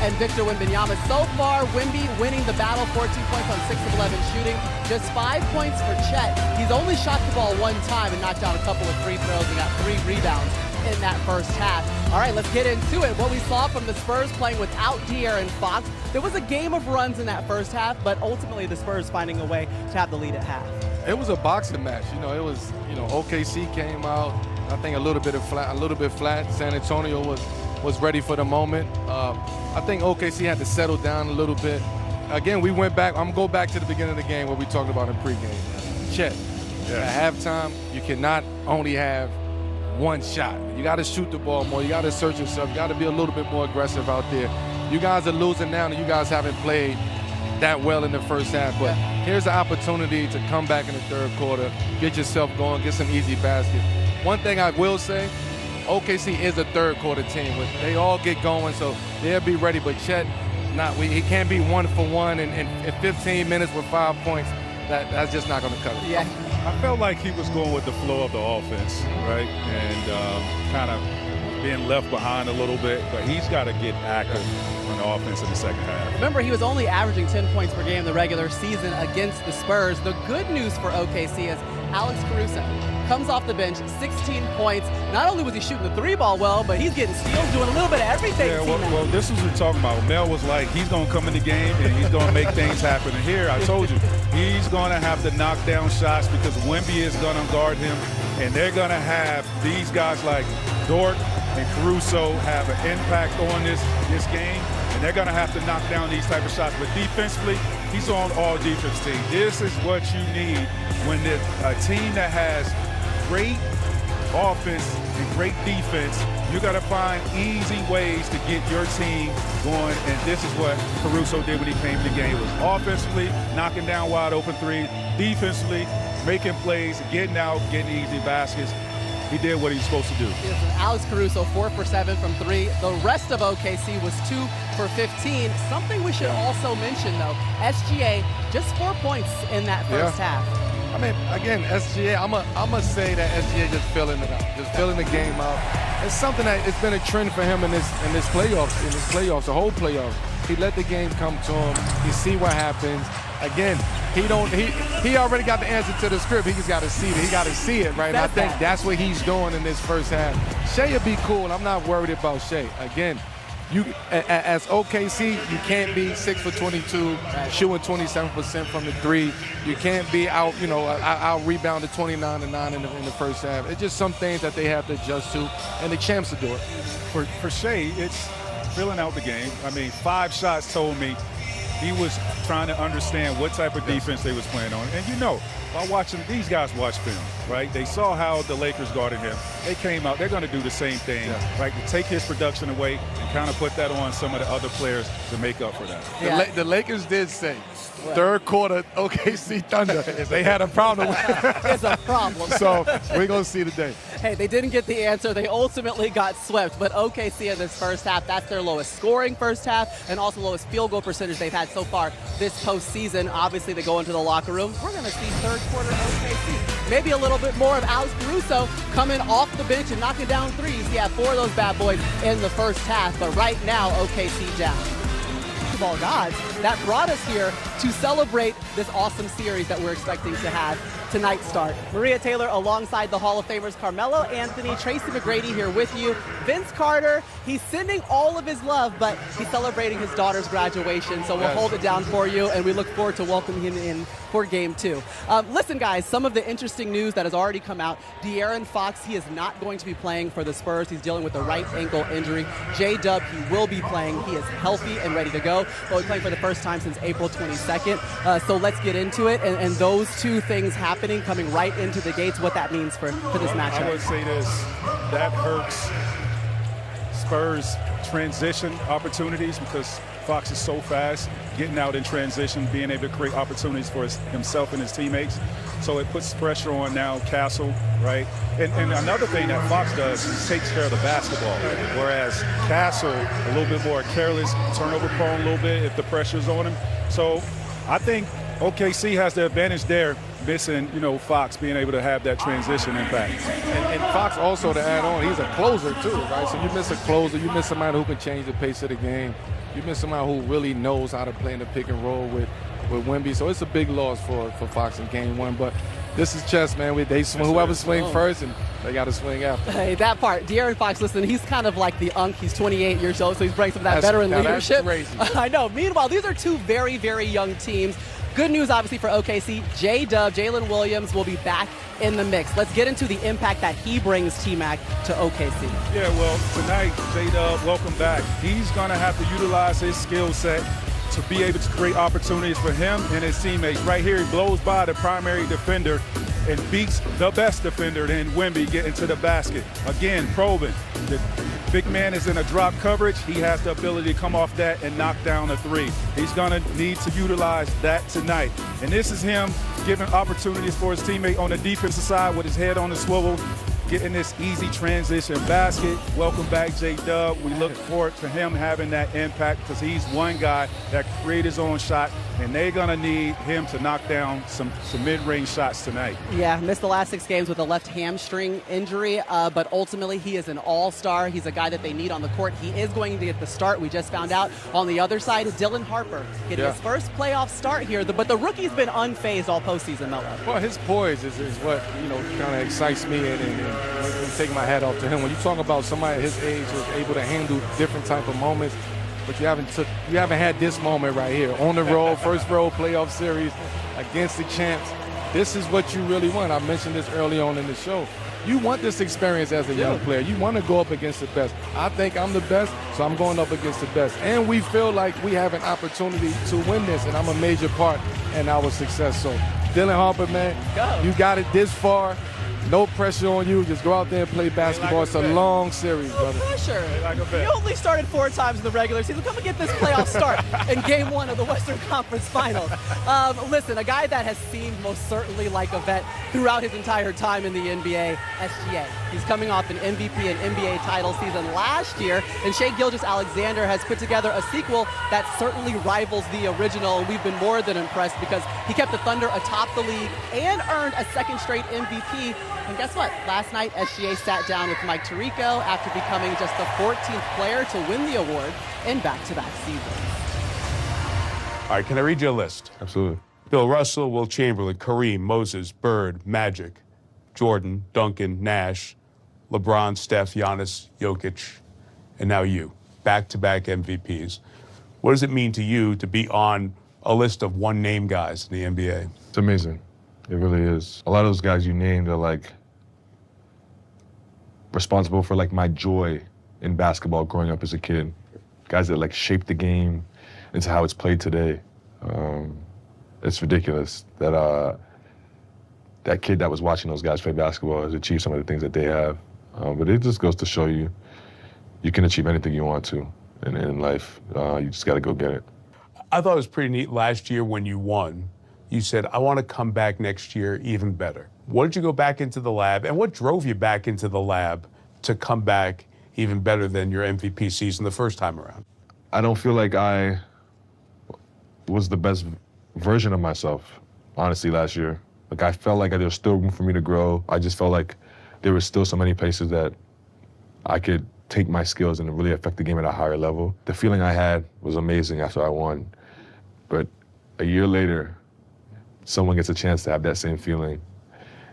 and Victor Wembanyama. So far, Wemby winning the battle, 14 points on 6 of 11 shooting. Just 5 points for Chet. He's only shot the ball one time and knocked down a couple of free throws and got 3 rebounds in that first half. All right, let's get into it. What we saw from the Spurs playing without De'Aaron Fox. There was a game of runs in that first half, but ultimately the Spurs finding a way to have the lead at half. It was a boxing match. It was, OKC came out, I think a little bit flat. San Antonio was ready for the moment. I think OKC had to settle down a little bit. Again, we went back. I'm going to go back to the beginning of the game where we talked about in pregame. Chet, at halftime, you cannot only have one shot. You got to shoot the ball more. You got to search yourself. You got to be a little bit more aggressive out there. You guys are losing now, and you guys haven't played that well in the first half. But here's the opportunity to come back in the third quarter, get yourself going, get some easy baskets. One thing I will say, OKC is a third quarter team. They all get going, so they'll be ready. But Chet, he can't be 1 for 1 in 15 minutes with 5 points. That's just not going to cut it. Yeah. I felt like he was going with the flow of the offense, right? And kind of being left behind a little bit. But he's got to get active on the offense in the second half. Remember, he was only averaging 10 points per game in the regular season against the Spurs. The good news for OKC is Alex Caruso comes off the bench, 16 points. Not only was he shooting the 3-ball well, but he's getting steals, doing a little bit of everything. Yeah, well, this is what we're talking about. Mel was like, he's going to come in the game and he's going to make things happen. And here, I told you, he's going to have to knock down shots because Wemby is going to guard him. And they're going to have these guys like Dort and Caruso have an impact on this game. And they're going to have to knock down these type of shots. But defensively, he's on all defense team. This is what you need when a team that has great offense and great defense, you got to find easy ways to get your team going, and this is what Caruso did when he came to the game. It was offensively, knocking down wide open threes, defensively, making plays, getting out, getting easy baskets. He did what he was supposed to do. Alex Caruso, 4 for 7 from 3. The rest of OKC was 2 for 15. Something we should also mention, though, SGA, just 4 points in that first half. I mean, again, SGA, I'm gonna say that SGA just filling it out, just filling the game out. It's something that it's been a trend for him in this playoffs, the whole playoffs. He let the game come to him. He see what happens. Again, he already got the answer to the script. He just got to see it. He got to see it, right? And I think that's what he's doing in this first half. Shai will be cool. I'm not worried about Shai. Again, you as OKC, you can't be 6 for 22, shooting 27% from the 3. You can't be out rebounded 29 to 9 in the first half. It's just some things that they have to adjust to, and the champs will do it. For Shai, it's filling out the game. I mean, 5 shots told me he was trying to understand what type of defense they was playing on. And by watching, these guys watch film, right? They saw how the Lakers guarded him. They came out, they're going to do the same thing, right? To take his production away and kind of put that on some of the other players to make up for that. Yeah. The Lakers did say, third quarter OKC Thunder, they had a problem with it. It's a problem. So we're going to see today. Hey, they didn't get the answer. They ultimately got swept. But OKC in this first half, that's their lowest scoring first half and also lowest field goal percentage they've had so far this postseason. Obviously, they go into the locker room. We're going to see third quarter OKC. Maybe a little bit more of Alex Caruso coming off the bench and knocking down threes. He had 4 of those bad boys in the first half. But right now, OKC down. Basketball gods, that brought us here to celebrate this awesome series that we're expecting to have tonight's start. Maria Taylor alongside the Hall of Famers Carmelo Anthony, Tracy McGrady here with you. Vince Carter, he's sending all of his love, but he's celebrating his daughter's graduation, so we'll hold it down for you, and we look forward to welcoming him in for Game 2. Listen, guys, some of the interesting news that has already come out. De'Aaron Fox, he is not going to be playing for the Spurs. He's dealing with a right ankle injury. J-Dub, he will be playing. He is healthy and ready to go. But he's playing for the first time since April 22nd. So let's get into it. And those two things happening, coming right into the gates, what that means for this matchup. I would say this, that hurts Spurs transition opportunities because Fox is so fast, getting out in transition, being able to create opportunities for himself and his teammates. So it puts pressure on now Castle, right? And another thing that Fox does is takes care of the basketball, whereas Castle, a little bit more careless, turnover prone a little bit if the pressure's on him. So I think OKC has the advantage there, missing, Fox being able to have that transition impact. And Fox also, to add on, he's a closer too, right? So you miss a closer, you miss somebody who can change the pace of the game. You've been somebody who really knows how to play in the pick and roll with Wemby. So it's a big loss for Fox in game one. But this is chess, man. They swing, whoever swings first, and they got to swing after. Hey, that part. De'Aaron Fox, listen, he's kind of like the unk. He's 28 years old, so he's bringing some of that veteran leadership. That's crazy. I know. Meanwhile, these are two very, very young teams. Good news, obviously, for OKC. J-Dub, Jalen Williams, will be back in the mix. Let's get into the impact that he brings, T-Mac, to OKC. Yeah, well, tonight, J-Dub, welcome back. He's going to have to utilize his skill set to be able to create opportunities for him and his teammates. Right here, he blows by the primary defender and beats the best defender, then Wemby getting to the basket. Again, probing. The big man is in a drop coverage. He has the ability to come off that and knock down a three. He's going to need to utilize that tonight. And this is him giving opportunities for his teammate on the defensive side with his head on the swivel, getting this easy transition basket. Welcome back, J-Dub. We look forward to him having that impact because he's one guy that can create his own shot, and they're going to need him to knock down some mid-range shots tonight. Yeah, missed the last 6 games with a left hamstring injury, but ultimately he is an all-star. He's a guy that they need on the court. He is going to get the start. We just found out. On the other side, Dylan Harper getting his first playoff start here, but the rookie's been unfazed all postseason, Melo. Well, his poise is what, kind of excites me and take my hat off to him. When you talk about somebody at his age who's able to handle different type of moments, but you haven't had this moment right here on the road, first road playoff series against the champs. This is what you really want. I mentioned this early on in the show. You want this experience as a young player. You want to go up against the best. I think I'm the best, so I'm going up against the best. And we feel like we have an opportunity to win this, and I'm a major part in our success. So, Dylan Harper, man, you got it this far. No pressure on you. Just go out there and play basketball. It's a long series, brother. No pressure. You only started 4 times in the regular season. Come and get this playoff start in Game 1 of the Western Conference Finals. Listen, a guy that has seemed most certainly like a vet throughout his entire time in the NBA, SGA. He's coming off an MVP and NBA title season last year, and Shai Gilgeous-Alexander has put together a sequel that certainly rivals the original. We've been more than impressed because he kept the Thunder atop the league and earned a second straight MVP. And guess what? Last night, SGA sat down with Mike Tirico after becoming just the 14th player to win the award in back-to-back seasons. All right, can I read you a list? Absolutely. Bill Russell, Will Chamberlain, Kareem, Moses, Bird, Magic, Jordan, Duncan, Nash, LeBron, Steph, Giannis, Jokic, and now you. Back-to-back MVPs. What does it mean to you to be on a list of one-name guys in the NBA? It's amazing. It really is. A lot of those guys you named are responsible for my joy in basketball growing up as a kid. Guys that shaped the game into how it's played today. It's ridiculous that that kid that was watching those guys play basketball has achieved some of the things that they have. But it just goes to show you can achieve anything you want to in life. You just got to go get it. I thought it was pretty neat last year when you won. You said, I want to come back next year even better. What did you go back into the lab, and what drove you back into the lab to come back even better than your MVP season the first time around? I don't feel like I was the best version of myself, honestly, last year. I felt like there was still room for me to grow. I just felt like there were still so many places that I could take my skills and really affect the game at a higher level. The feeling I had was amazing after I won. But a year later, someone gets a chance to have that same feeling.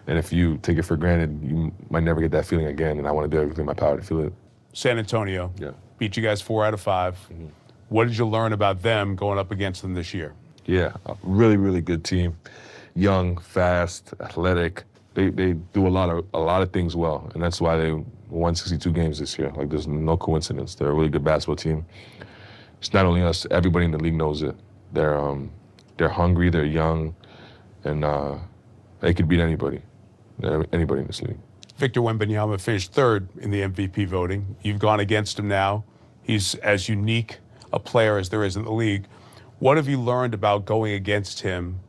And if you take it for granted, you might never get that feeling again, and I want to do everything in my power to feel it. San Antonio beat you guys 4 out of 5. Mm-hmm. What did you learn about them going up against them this year? Yeah, a really, really good team. Young, fast, athletic. They do a lot of things well, and that's why they won 62 games this year. There's no coincidence. They're a really good basketball team. It's not only us, everybody in the league knows it. They're hungry, they're young, and they could beat anybody in this league. Victor Wembanyama finished 3rd in the MVP voting. You've gone against him now. He's as unique a player as there is in the league. What have you learned about going against him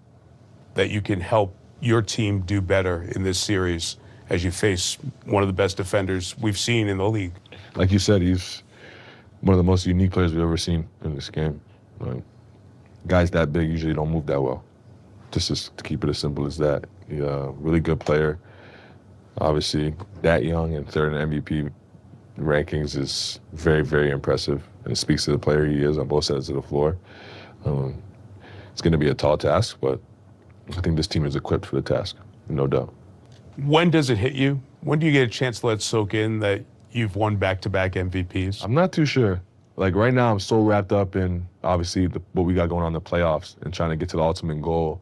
that you can help your team do better in this series as you face one of the best defenders we've seen in the league? Like you said, he's one of the most unique players we've ever seen in this game. Guys that big usually don't move that well. Just to keep it as simple as that. He's a really good player. Obviously, that young and 3rd in MVP rankings is very, very impressive, and it speaks to the player he is on both sides of the floor. It's going to be a tall task, but I think this team is equipped for the task, no doubt. When does it hit you? When do you get a chance to let it soak in that you've won back-to-back MVPs? I'm not too sure. Like right now, I'm so wrapped up in obviously what we got going on in the playoffs and trying to get to the ultimate goal.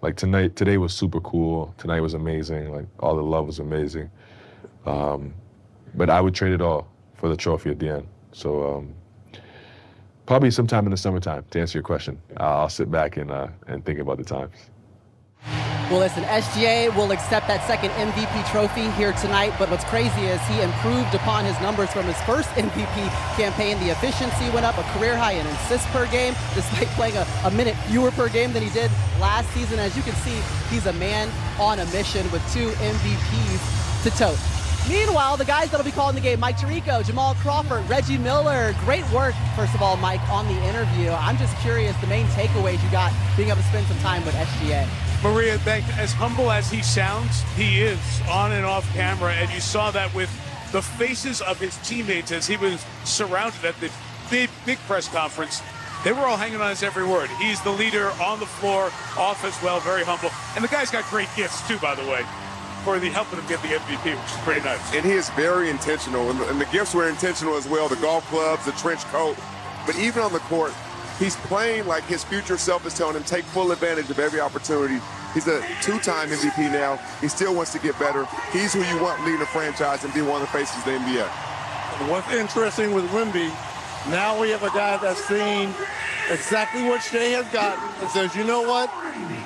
Like today was super cool. Tonight was amazing. Like all the love was amazing. But I would trade it all for the trophy at the end. So probably sometime in the summertime, to answer your question. I'll sit back and think about the times. Well, listen, SGA will accept that second MVP trophy here tonight, but what's crazy is he improved upon his numbers from his first MVP campaign. The efficiency went up, a career high in assists per game, despite playing a minute fewer per game than he did last season. As you can see, he's a man on a mission with 2 MVPs to tote. Meanwhile, the guys that'll be calling the game, Mike Tirico, Jamal Crawford, Reggie Miller. Great work, first of all, Mike, on the interview. I'm just curious, the main takeaways you got being able to spend some time with SGA. Maria, as humble as he sounds, he is on and off camera, and you saw that with the faces of his teammates as he was surrounded at the big press conference. They were all hanging on his every word. He's the leader on the floor, off as well, very humble. And the guy's got great gifts, too, by the way, for the helping him get the MVP, which is pretty nice. And he is very intentional, and the gifts were intentional as well, the golf clubs, the trench coat. But even on the court, he's playing like his future self is telling him, take full advantage of every opportunity. He's a 2-time MVP now. He still wants to get better. He's who you want leading a franchise and be one of the faces of the NBA. What's interesting with Wemby, now we have a guy that's seen exactly what Shea has gotten and says, you know what?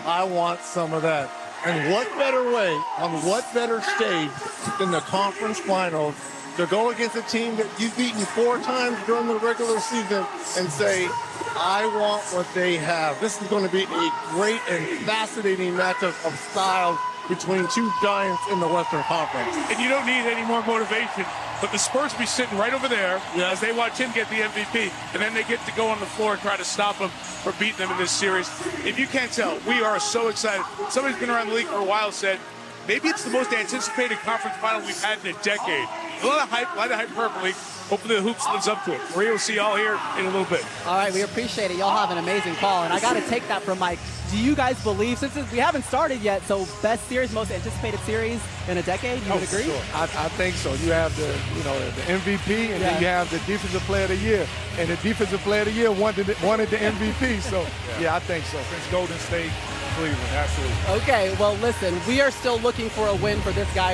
I want some of that. And what better way, on what better stage than the conference finals to go against a team that you've beaten 4 times during the regular season and say, I want what they have. This is going to be a great and fascinating matchup of styles between 2 giants in the Western Conference. And you don't need any more motivation, but the Spurs be sitting right over there as they watch him get the MVP, and then they get to go on the floor and try to stop him from beating them in this series. If you can't tell, we are so excited. Somebody's been around the league for a while said, maybe it's the most anticipated conference final we've had in a decade. A lot of hyperbole. Hopefully the hoops lives up to it. Maria will see y'all here in a little bit. All right, we appreciate it. Y'all have an amazing call, and I got to take that from Mike. Do you guys believe, since we haven't started yet, so best series, most anticipated series in a decade, you would agree? Sure. I think so. You have the MVP, and then you have the Defensive Player of the Year. And the Defensive Player of the Year wanted the MVP, so yeah, I think so. Since Golden State, Cleveland, absolutely. Okay, well, listen, we are still looking for a win for this guy